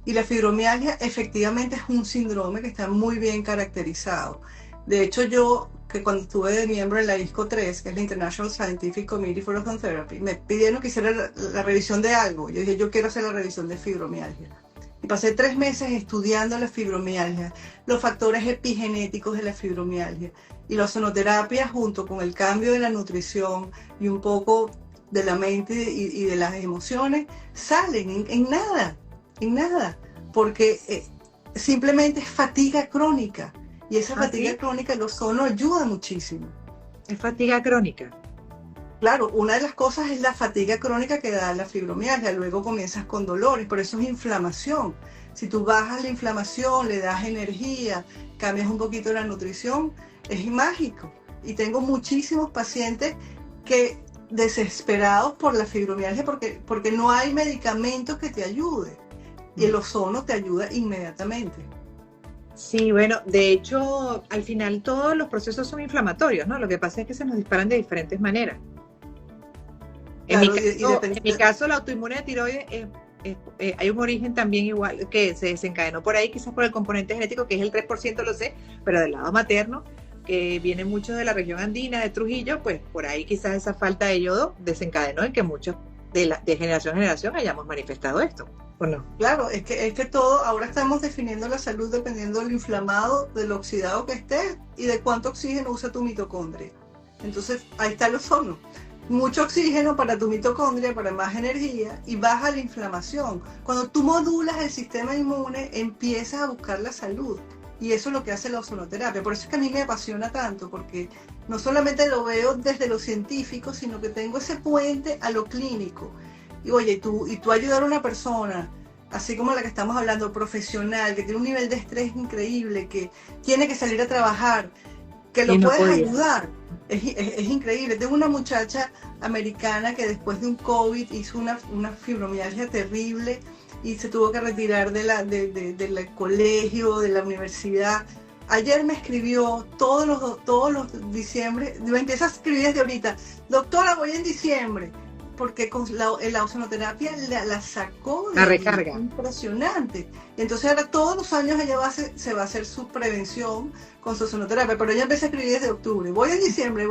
Y la fibromialgia efectivamente es un síndrome que está muy bien caracterizado. De hecho, yo, que cuando estuve de miembro en la ISCO-3, que es la International Scientific Committee for Ozone Therapy, me pidieron que hiciera la revisión de algo. Yo dije, yo quiero hacer la revisión de fibromialgia. Y pasé 3 meses estudiando la fibromialgia, los factores epigenéticos de la fibromialgia. Y la ozonoterapia, junto con el cambio de la nutrición y un poco de la mente y de las emociones, salen en nada, porque simplemente es fatiga crónica. Y esa fatiga crónica, el ozono ayuda muchísimo. Es fatiga crónica. Claro, una de las cosas es la fatiga crónica que da la fibromialgia, luego comienzas con dolores, por eso es inflamación. Si tú bajas la inflamación, le das energía, cambias un poquito la nutrición, es mágico. Y tengo muchísimos pacientes que desesperados por la fibromialgia porque no hay medicamentos que te ayude. Y el ozono te ayuda inmediatamente. Sí, bueno, de hecho, al final todos los procesos son inflamatorios, ¿no? Lo que pasa es que se nos disparan de diferentes maneras. Claro, en mi caso, la autoinmune de tiroides hay un origen también igual que se desencadenó por ahí, quizás por el componente genético, que es el 3%, lo sé, pero del lado materno, que viene mucho de la región andina, de Trujillo, pues por ahí quizás esa falta de yodo desencadenó en que muchos de generación en generación hayamos manifestado esto, ¿o no? Claro, es que todo, ahora estamos definiendo la salud dependiendo del inflamado, del oxidado que estés y de cuánto oxígeno usa tu mitocondria. Entonces, ahí está el ozono. Mucho oxígeno para tu mitocondria, para más energía, y baja la inflamación. Cuando tú modulas el sistema inmune, empiezas a buscar la salud. Y eso es lo que hace la ozonoterapia. Por eso es que a mí me apasiona tanto, porque no solamente lo veo desde lo científico, sino que tengo ese puente a lo clínico. Y oye, tú ayudar a una persona, así como la que estamos hablando, profesional, que tiene un nivel de estrés increíble, que tiene que salir a trabajar, que lo puedes ayudar. Es increíble. Tengo una muchacha americana que después de un COVID hizo una fibromialgia terrible y se tuvo que retirar del colegio, de la universidad. Ayer me escribió todos los diciembre, me empieza a escribir desde ahorita, doctora, voy en diciembre, porque con la ozonoterapia la sacó de la recarga. Impresionante. Entonces ahora todos los años ella se va a hacer su prevención con su ozonoterapia, pero ella empieza a escribir desde octubre, voy en diciembre.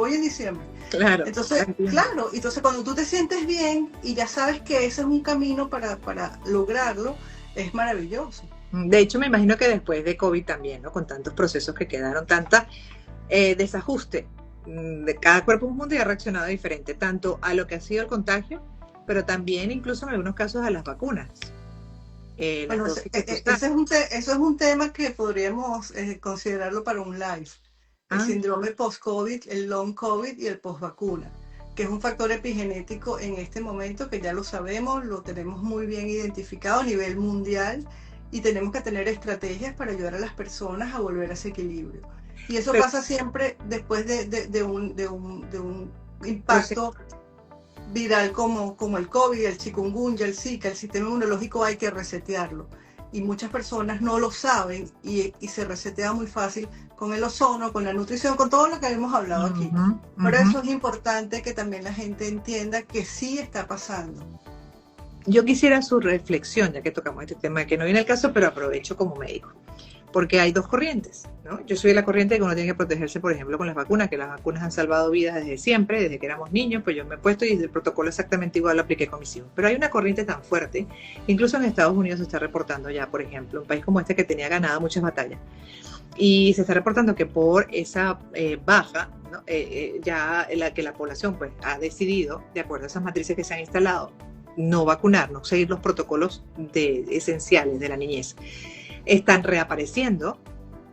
Claro. Entonces, entonces cuando tú te sientes bien y ya sabes que ese es un camino para lograrlo, es maravilloso. De hecho, me imagino que después de COVID también, ¿no? Con tantos procesos que quedaron, tanta desajuste de cada cuerpo en un mundo, y ha reaccionado diferente, tanto a lo que ha sido el contagio, pero también incluso en algunos casos a las vacunas. Bueno, eso es un tema que podríamos considerarlo para un live. El síndrome post-COVID, el long COVID y el post-vacuna, que es un factor epigenético en este momento que ya lo sabemos, lo tenemos muy bien identificado a nivel mundial y tenemos que tener estrategias para ayudar a las personas a volver a ese equilibrio. Y eso pasa siempre después de un impacto viral como el COVID, el chikungunya, el Zika. El sistema inmunológico hay que resetearlo. Y muchas personas no lo saben y se resetea muy fácil con el ozono, con la nutrición, con todo lo que hemos hablado aquí. Por eso es importante que también la gente entienda que sí está pasando. Yo quisiera su reflexión, ya que tocamos este tema, que no viene al caso, pero aprovecho como médico. Porque hay dos corrientes, ¿no? Yo soy de la corriente de que uno tiene que protegerse, por ejemplo, con las vacunas, que las vacunas han salvado vidas desde siempre, desde que éramos niños, pues yo me he puesto y el protocolo exactamente igual lo apliqué con mis hijos. Pero hay una corriente tan fuerte, incluso en Estados Unidos se está reportando ya, por ejemplo, un país como este que tenía ganado muchas batallas, y se está reportando que por esa baja, ¿no? Ya que la población pues ha decidido, de acuerdo a esas matrices que se han instalado, no vacunar, no seguir los protocolos esenciales de la niñez. Están reapareciendo,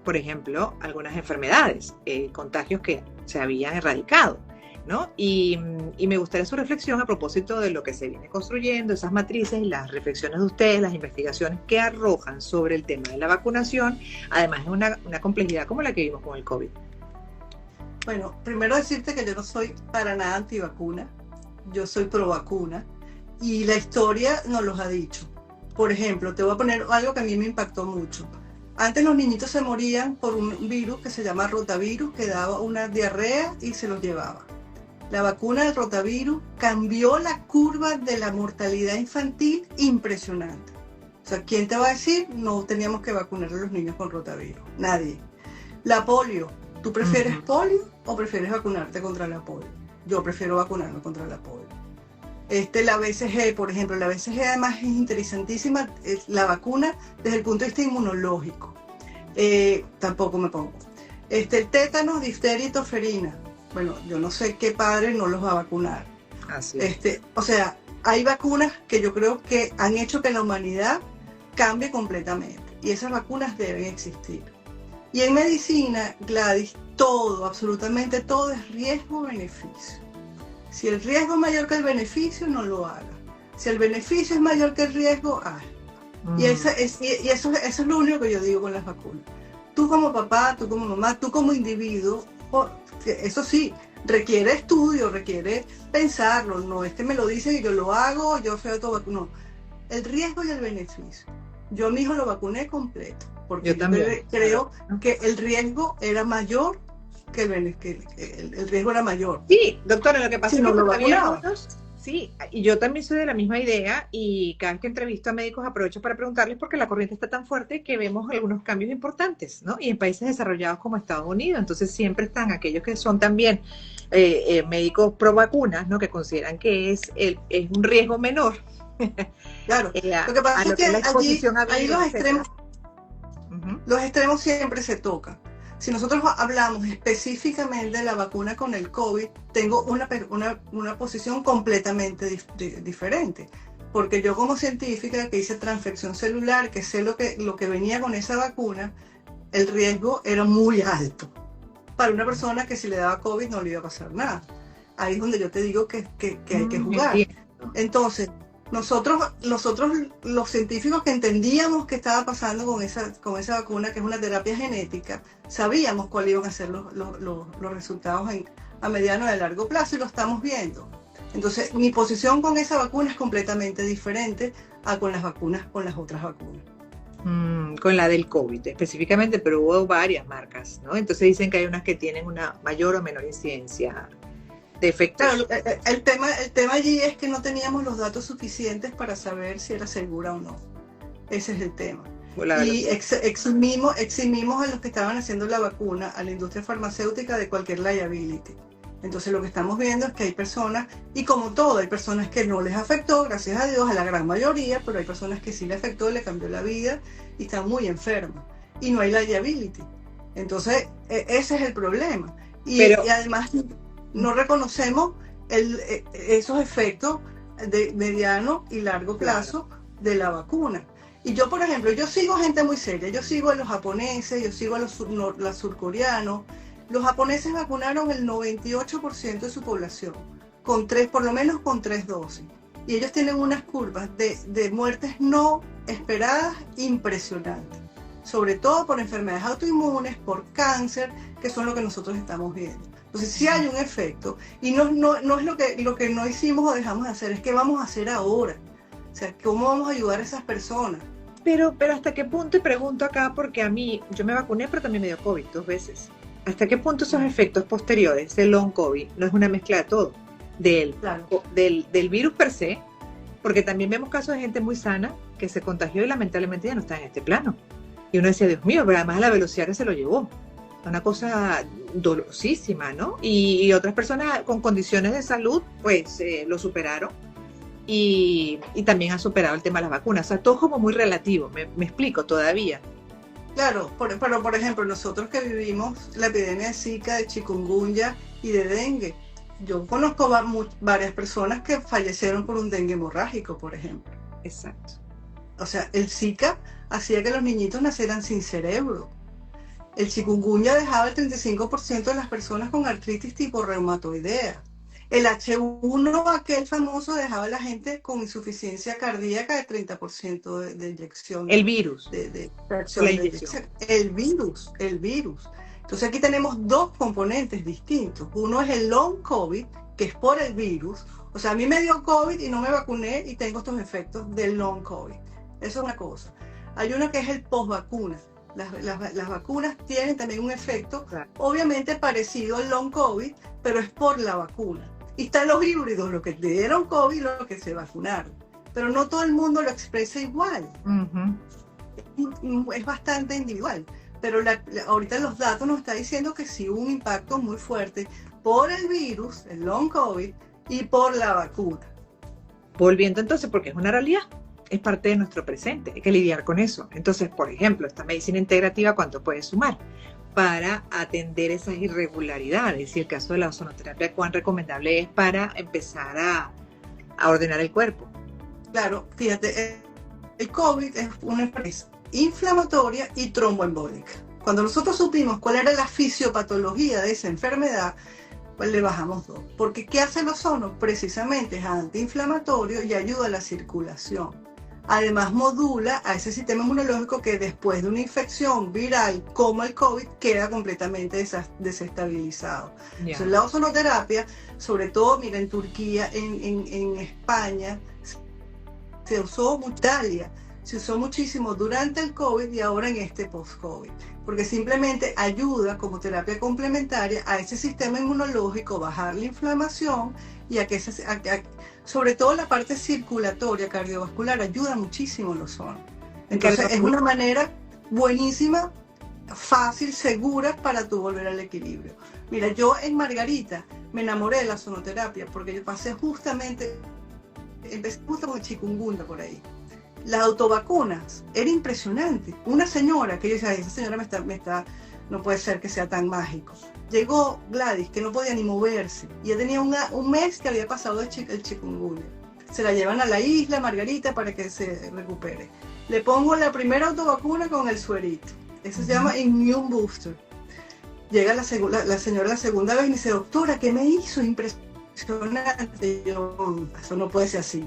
por ejemplo, algunas enfermedades, contagios que se habían erradicado, ¿no? Y me gustaría su reflexión a propósito de lo que se viene construyendo, esas matrices y las reflexiones de ustedes, las investigaciones que arrojan sobre el tema de la vacunación, además de una complejidad como la que vimos con el COVID. Bueno, primero decirte que yo no soy para nada antivacuna, yo soy pro vacuna y la historia nos los ha dicho. Por ejemplo, te voy a poner algo que a mí me impactó mucho. Antes los niñitos se morían por un virus que se llama rotavirus, que daba una diarrea y se los llevaba. La vacuna del rotavirus cambió la curva de la mortalidad infantil impresionante. O sea, ¿quién te va a decir no teníamos que vacunar a los niños con rotavirus? Nadie. La polio. ¿Tú prefieres polio o prefieres vacunarte contra la polio? Yo prefiero vacunarme contra la polio. La BCG, por ejemplo, la BCG además es interesantísima, es la vacuna desde el punto de vista inmunológico. Tampoco me pongo. El tétano, difteria y toferina. Bueno, yo no sé qué padre no los va a vacunar. Así es. O sea, hay vacunas que yo creo que han hecho que la humanidad cambie completamente. Y esas vacunas deben existir. Y en medicina, Gladys, todo, absolutamente todo es riesgo-beneficio. Si el riesgo es mayor que el beneficio, no lo haga. Si el beneficio es mayor que el riesgo, haga. Y eso es lo único que yo digo con las vacunas. Tú como papá, tú como mamá, tú como individuo, eso sí, requiere estudio, requiere pensarlo. No es que me lo dicen y yo lo hago, yo soy autovacunado. No, el riesgo y el beneficio. Yo a mi hijo lo vacuné completo, porque yo creo que el riesgo era mayor que el riesgo era mayor. Sí, doctora, lo que pasa es que sí, y yo también soy de la misma idea y cada vez que entrevisto a médicos aprovecho para preguntarles porque la corriente está tan fuerte que vemos algunos cambios importantes, ¿no? Y en países desarrollados como Estados Unidos, entonces siempre están aquellos que son también médicos pro vacunas, ¿no? Que consideran que es un riesgo menor. Claro, lo que pasa es que allí los extremos siempre se tocan. Si nosotros hablamos específicamente de la vacuna con el COVID, tengo una posición completamente diferente. Porque yo como científica que hice transfección celular, que sé lo que venía con esa vacuna, el riesgo era muy alto. Para una persona que si le daba COVID no le iba a pasar nada. Ahí es donde yo te digo que hay que jugar. Entonces, nosotros los científicos que entendíamos qué estaba pasando con esa vacuna, que es una terapia genética, sabíamos cuáles iban a ser los resultados a mediano y a largo plazo y lo estamos viendo. Entonces, mi posición con esa vacuna es completamente diferente a con las otras vacunas. Con la del COVID específicamente, pero hubo varias marcas, ¿no? Entonces dicen que hay unas que tienen una mayor o menor incidencia de efectos. Claro, el tema allí es que no teníamos los datos suficientes para saber si era segura o no. Ese es el tema. Y eximimos a los que estaban haciendo la vacuna, a la industria farmacéutica, de cualquier liability. Entonces lo que estamos viendo es que hay personas, y como todo, hay personas que no les afectó, gracias a Dios, a la gran mayoría, pero hay personas que sí le afectó, le cambió la vida y están muy enfermas. Y no hay liability. Entonces, ese es el problema. Y además no reconocemos esos efectos de mediano y largo plazo de la vacuna. Y yo, por ejemplo, yo sigo gente muy seria, yo sigo a los japoneses, yo sigo a los surcoreanos. Los japoneses vacunaron el 98% de su población, por lo menos con 3 dosis. Y ellos tienen unas curvas de muertes no esperadas impresionantes. O sobre todo por enfermedades autoinmunes, por cáncer, que son lo que nosotros estamos viendo. Entonces sí hay un efecto, y no es lo que no hicimos o dejamos de hacer, es que vamos a hacer ahora. O sea, ¿cómo vamos a ayudar a esas personas? Pero ¿hasta qué punto? Y pregunto acá porque a mí, yo me vacuné, pero también me dio COVID 2 veces. ¿Hasta qué punto esos efectos posteriores del long COVID no es una mezcla de todo? Claro. Del virus per se, porque también vemos casos de gente muy sana que se contagió y lamentablemente ya no está en este plano. Y uno decía, Dios mío, pero además la velocidad que se lo llevó. Una cosa dolorosísima, ¿no? Y otras personas con condiciones de salud, pues lo superaron. Y también ha superado el tema de las vacunas. O sea, todo como muy relativo, me explico todavía. Claro, pero por ejemplo, nosotros que vivimos la epidemia de Zika, de chikungunya y de dengue, yo conozco varias personas que fallecieron por un dengue hemorrágico, por ejemplo. Exacto. O sea, el Zika hacía que los niñitos nacieran sin cerebro. El chikungunya dejaba el 35% de las personas con artritis tipo reumatoidea. El H1, aquel famoso, dejaba a la gente con insuficiencia cardíaca de 30% de inyección. El virus. La inyección. El virus. Entonces aquí tenemos dos componentes distintos. Uno es el long COVID, que es por el virus. O sea, a mí me dio COVID y no me vacuné y tengo estos efectos del long COVID. Eso es una cosa. Hay uno que es el post-vacuna. Las vacunas tienen también un efecto, obviamente parecido al long COVID, pero es por la vacuna. Y están los híbridos, los que te dieron COVID y los que se vacunaron. Pero no todo el mundo lo expresa igual. Es bastante individual. Pero ahorita los datos nos están diciendo que sí hubo un impacto muy fuerte por el virus, el long COVID, y por la vacuna. Volviendo entonces, porque es una realidad, es parte de nuestro presente, hay que lidiar con eso. Entonces, por ejemplo, esta medicina integrativa, ¿cuánto puede sumar para atender esas irregularidades? Y el caso de la ozonoterapia, ¿cuán recomendable es para empezar a ordenar el cuerpo? Claro, fíjate, el COVID es una enfermedad inflamatoria y tromboembólica. Cuando nosotros supimos cuál era la fisiopatología de esa enfermedad, pues le bajamos 2. Porque ¿qué hace el ozono? Precisamente es antiinflamatorio y ayuda a la circulación. Además modula a ese sistema inmunológico que después de una infección viral como el COVID queda completamente desestabilizado. Entonces, la ozonoterapia, sobre todo, mira, en Turquía, en España, se usó mucho, Italia, se usó muchísimo durante el COVID y ahora en este post-COVID, porque simplemente ayuda como terapia complementaria a ese sistema inmunológico, bajar la inflamación y a que sobre todo la parte circulatoria, cardiovascular, ayuda muchísimo el ozono. Entonces es una manera buenísima, fácil, segura para tu volver al equilibrio. Mira, yo en Margarita me enamoré de la ozonoterapia porque yo empecé justamente con el chikungunya por ahí. Las autovacunas, era impresionante. Una señora que yo decía, esa señora no puede ser que sea tan mágico. Llegó Gladys, que no podía ni moverse, y ya tenía un mes que había pasado el chikungunya. Se la llevan a la isla Margarita para que se recupere. Le pongo la primera autovacuna con el suerito. Eso se llama Immune Booster. Llega la señora la segunda vez y me dice, doctora, ¿qué me hizo? Impresionante. Yo, eso no puede ser así.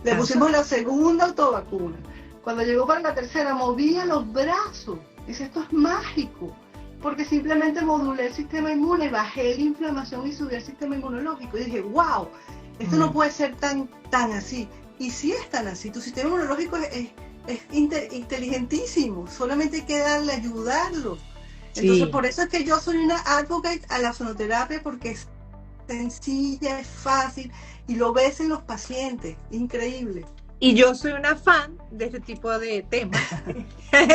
Le pusimos la segunda autovacuna. Cuando llegó para la tercera, movía los brazos. Dice, esto es mágico. Porque simplemente modulé el sistema inmune, bajé la inflamación y subí el sistema inmunológico. Y dije, wow, esto no puede ser tan así. Y si es tan así, tu sistema inmunológico es inteligentísimo. Solamente hay que ayudarlo. Entonces, por eso es que yo soy una advocate a la ozonoterapia, porque es sencilla, es fácil y lo ves en los pacientes. Increíble. Y yo soy una fan de este tipo de temas.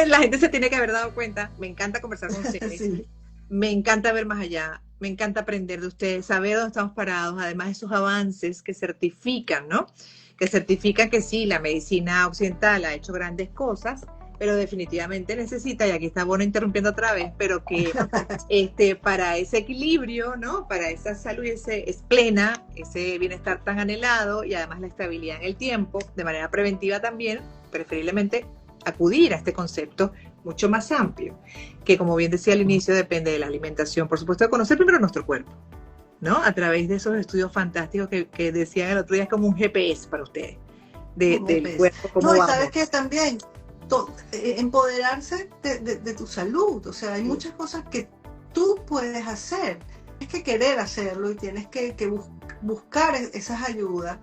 La gente se tiene que haber dado cuenta. Me encanta conversar con ustedes. Sí. Me encanta ver más allá. Me encanta aprender de ustedes, saber dónde estamos parados. Además, esos avances que certifican, ¿no? Que certifican que sí, la medicina occidental ha hecho grandes cosas, pero definitivamente necesita, y aquí está Bono interrumpiendo otra vez, pero que para ese equilibrio, ¿no? Para esa salud es plena, ese bienestar tan anhelado y además la estabilidad en el tiempo, de manera preventiva también, preferiblemente acudir a este concepto mucho más amplio, que como bien decía al inicio, depende de la alimentación, por supuesto, de conocer primero nuestro cuerpo, ¿no? A través de esos estudios fantásticos que decían el otro día, es como un GPS para ustedes, del cuerpo. No, y sabes que también empoderarse de tu salud. O sea, hay muchas cosas que tú puedes hacer. Tienes que querer hacerlo y tienes que buscar esas ayudas.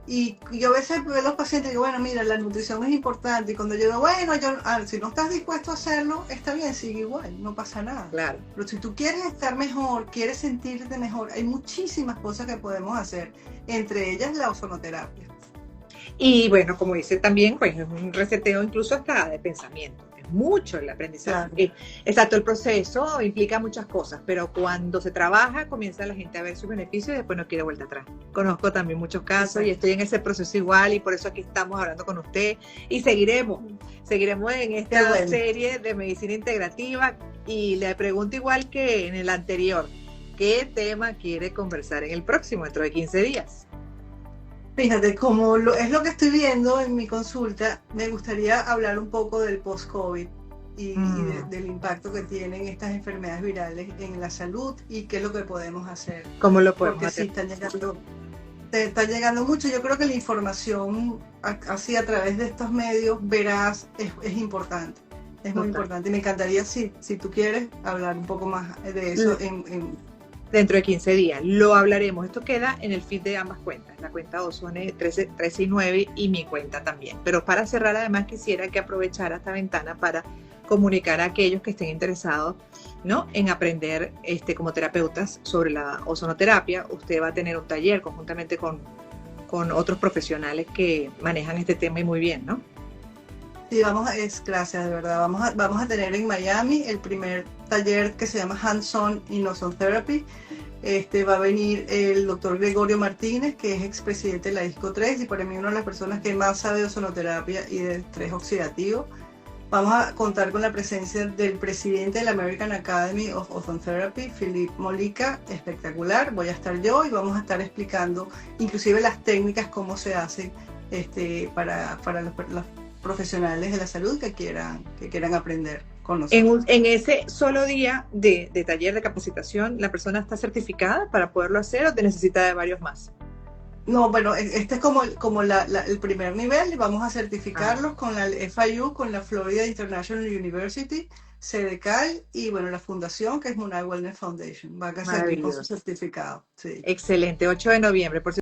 Y yo a veces veo a los pacientes y digo, bueno, mira, la nutrición es importante. Y cuando yo digo, bueno, si no estás dispuesto a hacerlo, está bien, sigue igual, no pasa nada. Claro. Pero si tú quieres estar mejor, quieres sentirte mejor, hay muchísimas cosas que podemos hacer, entre ellas la ozonoterapia. Y bueno, como dice también, pues es un reseteo incluso hasta de pensamiento. Es mucho el aprendizaje. Claro. Exacto, el proceso implica muchas cosas, pero cuando se trabaja, comienza la gente a ver sus beneficios y después no quiere vuelta atrás. Conozco también muchos casos. Exacto. Y estoy en ese proceso igual y por eso aquí estamos hablando con usted y seguiremos en esta serie de medicina integrativa y le pregunto igual que en el anterior, ¿qué tema quiere conversar en el próximo, dentro de 15 días? Fíjate, como es lo que estoy viendo en mi consulta, me gustaría hablar un poco del post-COVID y del impacto que tienen estas enfermedades virales en la salud y qué es lo que podemos hacer. ¿Cómo lo podemos hacer? Porque sí, está llegando mucho. Yo creo que la información así a través de estos medios veraz es importante. Es muy importante. Y me encantaría, si tú quieres, hablar un poco más de eso dentro de 15 días. Lo hablaremos. Esto queda en el feed de ambas cuentas, la cuenta Ozone 13y9 y mi cuenta también. Pero para cerrar, además, quisiera que aprovechara esta ventana para comunicar a aquellos que estén interesados, ¿no?, en aprender como terapeutas sobre la ozonoterapia. Usted va a tener un taller conjuntamente con otros profesionales que manejan este tema y muy bien, ¿no? Sí, gracias, de verdad. Vamos a tener en Miami el primer taller que se llama Hands-on in Ozone Therapy. Va a venir el doctor Gregorio Martínez, que es expresidente de la ISCO 3 y para mí una de las personas que más sabe de ozonoterapia y de estrés oxidativo. Vamos a contar con la presencia del presidente de la American Academy of Ozone Therapy, Philip Mollica, espectacular. Voy a estar yo y vamos a estar explicando inclusive las técnicas, cómo se hacen para los profesionales de la salud que quieran aprender con nosotros. En ese solo día de taller de capacitación, ¿la persona está certificada para poderlo hacer o te necesita de varios más? No, bueno, este es como el primer nivel y vamos a certificarlos con la FIU, con la Florida International University, CDCAL y bueno, la fundación que es Munay Wellness Foundation. Va a ser con su certificado. Sí. Excelente, 8 de noviembre. Por